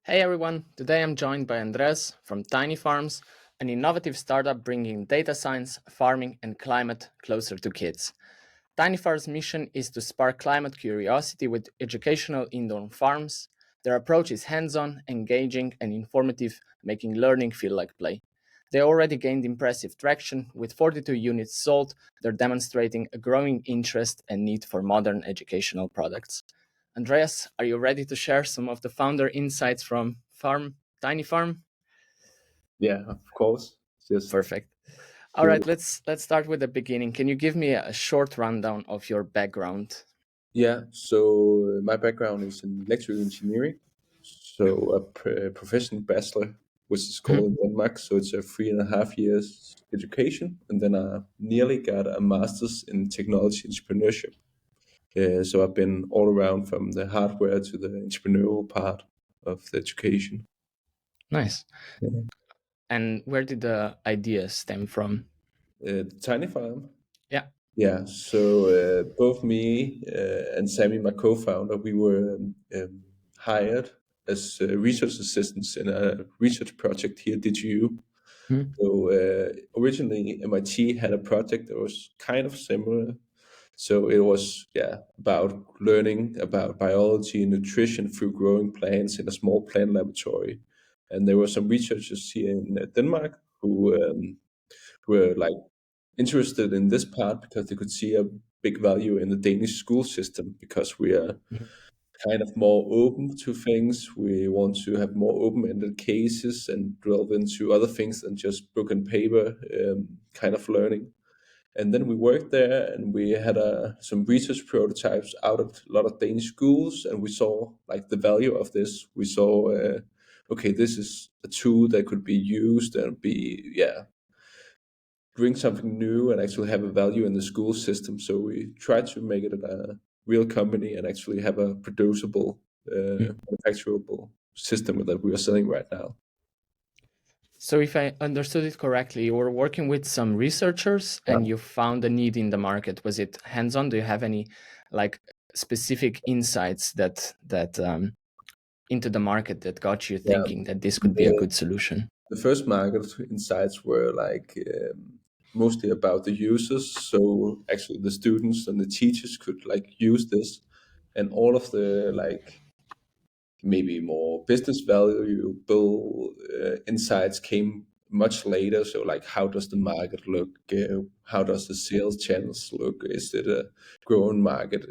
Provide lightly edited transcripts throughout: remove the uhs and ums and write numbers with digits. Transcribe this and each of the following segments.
Hey everyone, today I'm joined by Andreas from TinyFarms, an innovative startup bringing data science, farming, and climate closer to kids. TinyFarms' mission is to spark climate curiosity with educational indoor farms. Their approach is hands on, engaging, and informative, making learning feel like play. They already gained impressive traction. With 42 units sold, they're demonstrating a growing interest and need for modern educational products. Andreas, are you ready to share some of the founder insights from Tiny Farm? Yeah, of course. Just Perfect. All go. right, let's start with the beginning. Can you give me a short rundown of your background? Yeah, so my background is in electrical engineering. So a professional bachelor, which is called Mhm. in Denmark. So it's a 3.5 years education, and then I nearly got a master's in technology entrepreneurship. So I've been all around from the hardware to the entrepreneurial part of the education. Nice. Yeah. And where did the ideas stem from? The tiny farm. Yeah. Yeah, so both me and Sammy, my co-founder, we were hired as research assistants in a research project here at DTU. Mhm. So originally, MIT had a project that was kind of similar. So it was about learning about biology and nutrition through growing plants in a small plant laboratory. And there were some researchers here in Denmark who were like interested in this part because they could see a big value in the Danish school system because we are Mhm. kind of more open to things. We want to have more open-ended cases and delve into other things than just book and paper kind of learning. And then we worked there and we had some research prototypes out at a lot of Danish schools, and we saw like the value of this. We saw, okay, this is a tool that could be used and be, bring something new and actually have a value in the school system. So we try to make it a real company and actually have a producible, Mhm. manufacturable system that we are selling right now. So, if I understood it correctly, you were working with some researchers Yeah. and you found a need in the market. Was it hands-on? Do you have any like specific insights that into the market that got you Yeah. thinking that this could be a The, good solution? the first market insights were like mostly about the users. So actually the students and the teachers could like use this, and all of the like maybe more business valuable insights came much later. So, like, how does the market look? How does the sales channels look? Is it a growing market?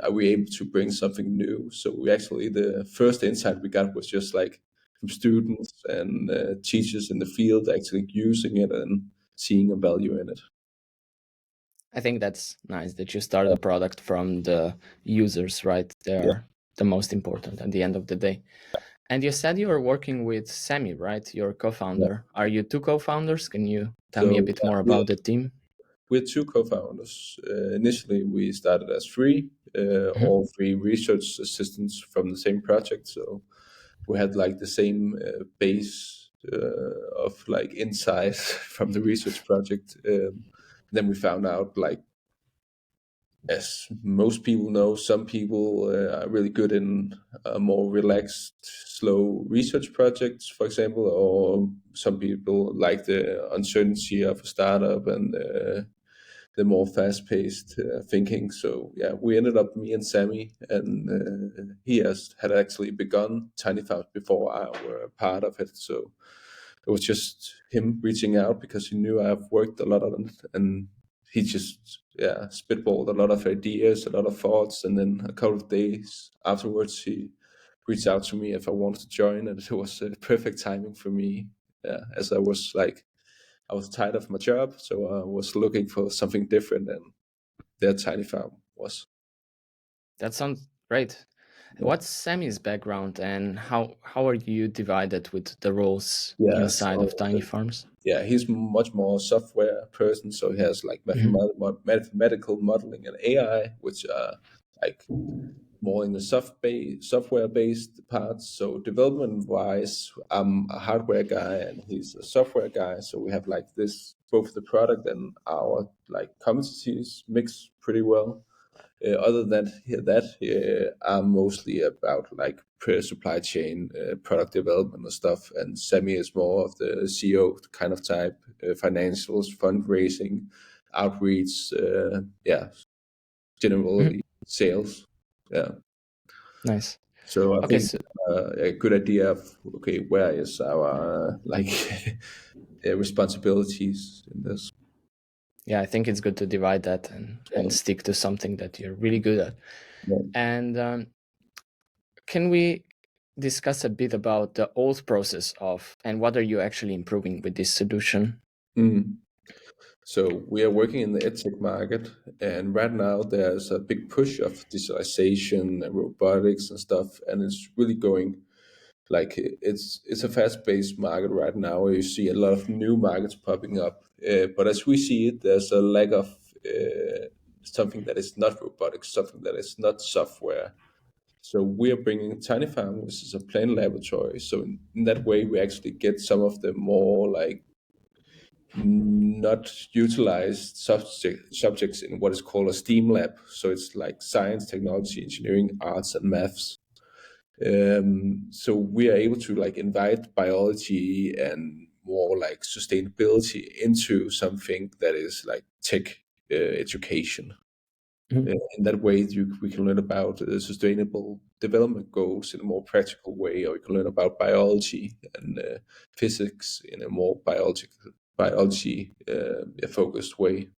Are we able to bring something new? So, we actually, the first insight we got was just like from students and teachers in the field actually using it and seeing a value in it. I think that's nice that you start a product from the users, right? Yeah. They're the most important at the end of the day. And you said you were working with Sammy, right? Your Yeah. co-founder. Are you two co-founders? Can you tell me a So, bit yeah, more about the team? we're two co-founders. Initially, we started as three, Mhm. all three research assistants from the same project. So we had like the same base of like insight from the research project. Then we found out like, as most people know, some people are really good in more relaxed, slow research projects, for example, or some people like the uncertainty of a startup and the more fast-paced thinking. So yeah, we ended up, me and Sammy, and he had actually begun TinyFarms before I were a part of it. So it was just him reaching out because he knew I've worked a lot on it, and he just spitballed a lot of ideas, a lot of thoughts, and then a couple of days afterwards he reached out to me if I wanted to join, and it was perfect timing for me. Yeah, as I was tired of my job, so I was looking for something different, and their tiny farm was. That sounds great. Yeah, What's Sammy's background and how are you divided with the roles yeah. inside So of Tiny Farms? yeah, he's much more software person. So he has like Mhm. mathematical modeling and AI, which are like more in the software based parts. So development wise, I'm a hardware guy and he's a software guy. So we have like this both the product and our like competencies mix pretty well. Other than that, I'm mostly about like supply chain, product development and stuff, and Semi is more of the CEO kind of type, financials, fundraising, outreach, Mhm. generally sales. Yeah. Nice. So I Okay, think so a good idea of okay, where is our responsibilities in this? yeah, I think it's good to divide that and Yeah. stick to something that you're really good at. Yeah. And can we discuss a bit about the old process of and what are you actually improving with this solution? Mm. So we are working in the edtech market, and right now there's a big push of digitalization and robotics and stuff, and it's really going like it's a fast-paced market right now. Where you see a lot of new markets popping up, but as we see it, there's a lack of something that is not robotics, something that is not software. So we are bringing TinyFarm, which is a plant laboratory. So in that way, we actually get some of the more like not utilized subjects in what is called a STEAM lab. So it's like science, technology, engineering, arts, and maths. So we are able to like invite biology and more like sustainability into something that is like tech education. Mhm. In that way, we can learn about sustainable development goals in a more practical way, or we can learn about biology and physics in a more biology focused way.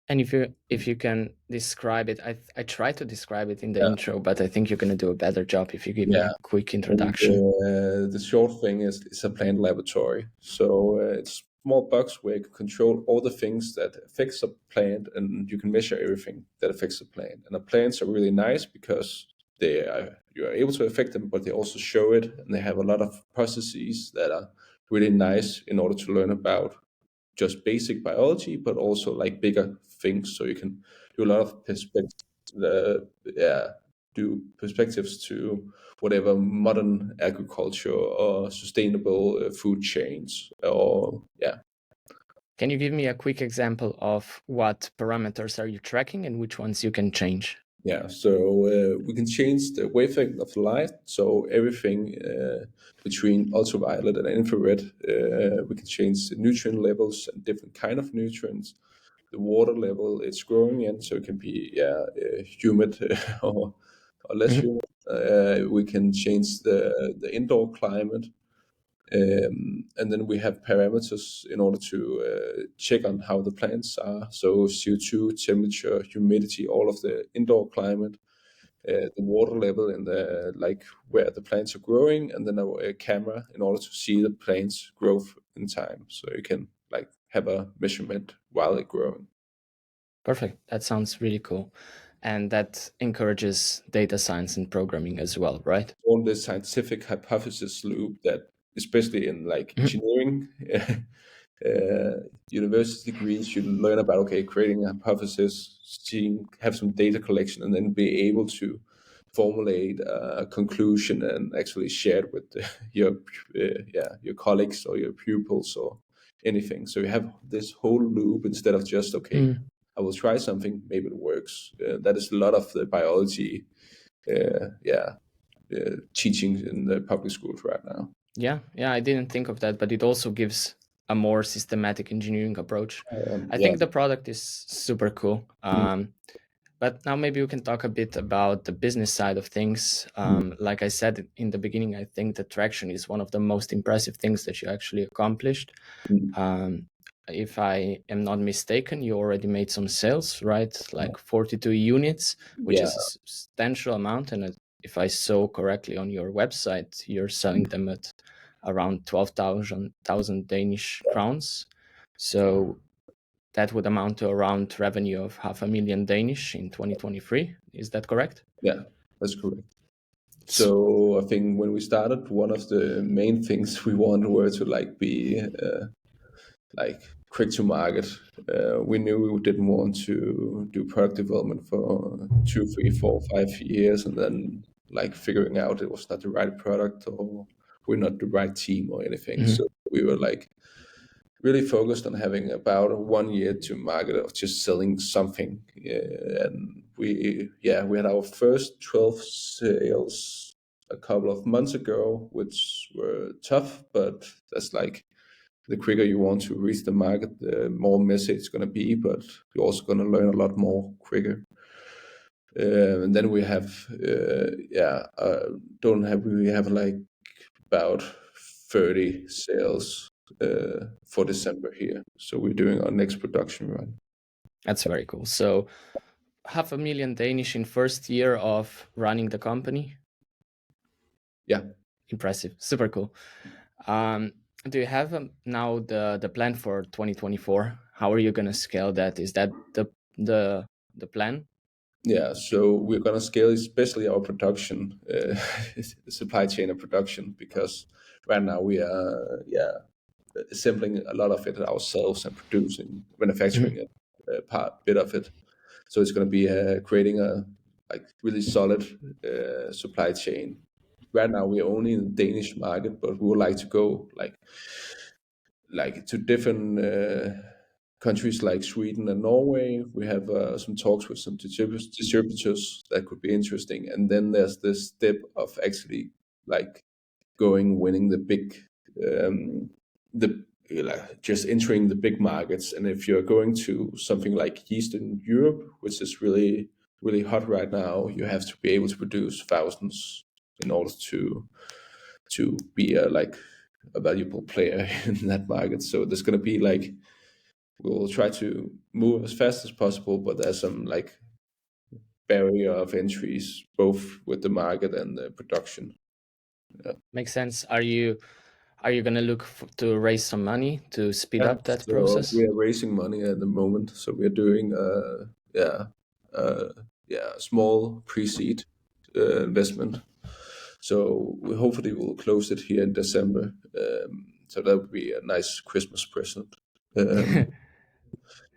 And if you can describe it, I tried to describe it in the Yeah, intro, but I think you're gonna do a better job if you give me yeah. a quick And introduction. the short thing is it's a plant laboratory. So it's a small box where you can control all the things that affects a plant, and you can measure everything that affects the plant. And the plants are really nice because you are able to affect them, but they also show it, and they have a lot of processes that are really nice in order to learn about just basic biology, but also like bigger things. So you can do a lot of yeah, do perspectives to whatever modern agriculture or sustainable food chains or yeah. Can you give me a quick example of what parameters are you tracking and which ones you can change? Yeah, so we can change the wavelength of the light. So everything between ultraviolet and infrared, we can change the nutrient levels and different kind of nutrients. The water level it's growing in, so it can be humid or less Mhm. humid. We can change the indoor climate. And then we have parameters in order to check on how the plants are. So CO2, temperature, humidity, all of the indoor climate, the water level in the like where the plants are growing, and then a camera in order to see the plants growth in time. So you can like have a measurement while they're growing. Perfect. That sounds really cool. And that encourages data science and programming as well, right? All this scientific hypothesis loop that, especially in like Mhm. engineering, university degrees, you learn about okay, creating a hypothesis, seeing, have some data collection, and then be able to formulate a conclusion and actually share it with your colleagues or your pupils or anything. So you have this whole loop instead of just okay, Mm. I will try something, maybe it works. That is a lot of the biology, yeah, teachings in the public schools right now. Yeah, I didn't think of that, but it also gives a more systematic engineering approach. I Yeah. think the product is super cool. Mm, But now maybe we can talk a bit about the business side of things. mm, Like I said in the beginning, I think the traction is one of the most impressive things that you actually accomplished. mm. Um, if I am not mistaken, you already made some sales, right? Like 42 units, which Yeah, is a substantial amount. And if I saw correctly on your website, you're selling them at around 12,000 Danish crowns. So that would amount to around revenue of 500,000 Danish in 2023. Is that correct? yeah, that's correct. S- So I think when we started, one of the main things we wanted were to like be like quick to market. We knew we didn't want to do product development for 2, 3, 4, 5 years, and then like figuring out it was not the right product or we're not the right team or anything. Mhm. So we were like really focused on having about 1 year to market of just selling something. And we had our first 12 sales a couple of months ago, which were tough, but that's like the quicker you want to reach the market, the more messy it's going to be, but you're also going to learn a lot more quicker. And then we have, don't have, we have like about 30 sales for December here. So we're doing our next production run. That's very cool. So 500,000 Danish in first year of running the company. Yeah. Impressive. Super cool. Um, do you have now the plan for 2024? How are you going to scale that? Is that the plan? Yeah, so we're gonna scale especially our production, supply chain and production, because right now we are assembling a lot of it ourselves and producing, manufacturing Mhm. a bit of it. So it's gonna be creating a like really solid supply chain. Right now we're only in the Danish market, but we would like to go like to different countries like Sweden and Norway. We have some talks with some distributors that could be interesting. And then there's this step of actually like winning the big, the like just entering the big markets. And if you're going to something like Eastern Europe, which is really really hot right now, you have to be able to produce thousands in order to be a valuable player in that market. So there's going to be like we'll try to move as fast as possible, but there's some like barrier of entries both with the market and the production. Yeah. Makes sense. Are you going to look to raise some money to speed Yeah, up that so process? we are raising money at the moment. So we are doing uh, small pre-seed investment. So we hopefully will close it here in December. So that would be a nice Christmas present. Um,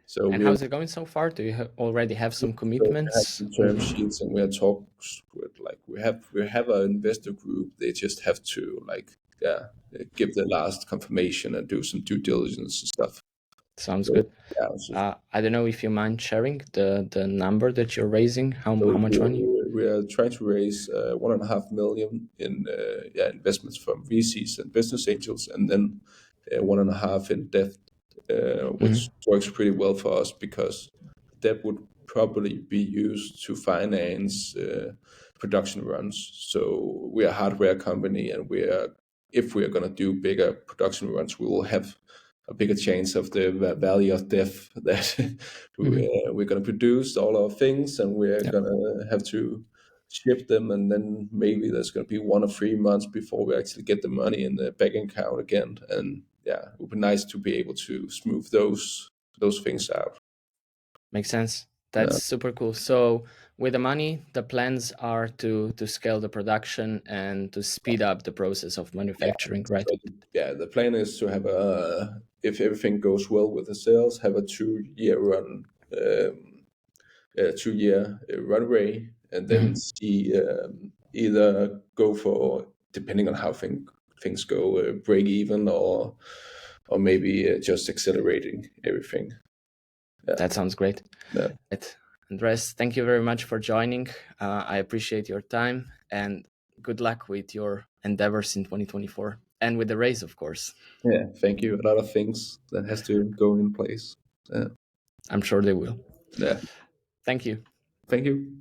so And we are how's it going so far? Do you already have some So we have commitments? some term sheets, and we are talks with like we have an investor group. They just have to give the last confirmation and do some due diligence and stuff. Sounds So good. yeah, so, I don't know if you mind sharing the number that you're raising. How so much money? we are trying to raise 1.5 million in investments from VCs and business angels, and then 1.5 in debt, which Mhm. works pretty well for us because debt would probably be used to finance production runs. So we are a hardware company, and if we are going to do bigger production runs, we will have a bigger chance of the valley of death that Mhm. we're going to produce all our things, and we're Yeah, going to have to ship them, and then maybe there's going to be 1 or 3 months before we actually get the money in the bank account again. And yeah, it would be nice to be able to smooth those things out. makes sense. That's Yeah. super cool. So with the money, the plans are to scale the production and to speed up the process of Yeah. manufacturing, right? So yeah, the plan is to have if everything goes well with the sales, have a 2-year run, um, 2-year runway, and then Mhm. see either go for, depending on how things go, break even, or maybe just accelerating everything. Yeah. That sounds great. Yeah. Right. Andres, thank you very much for joining. I appreciate your time and good luck with your endeavors in 2024 and with the race, of course. Yeah. Thank you. A lot of things that has to go in place. Yeah. I'm sure they will. Yeah. Thank you. Thank you.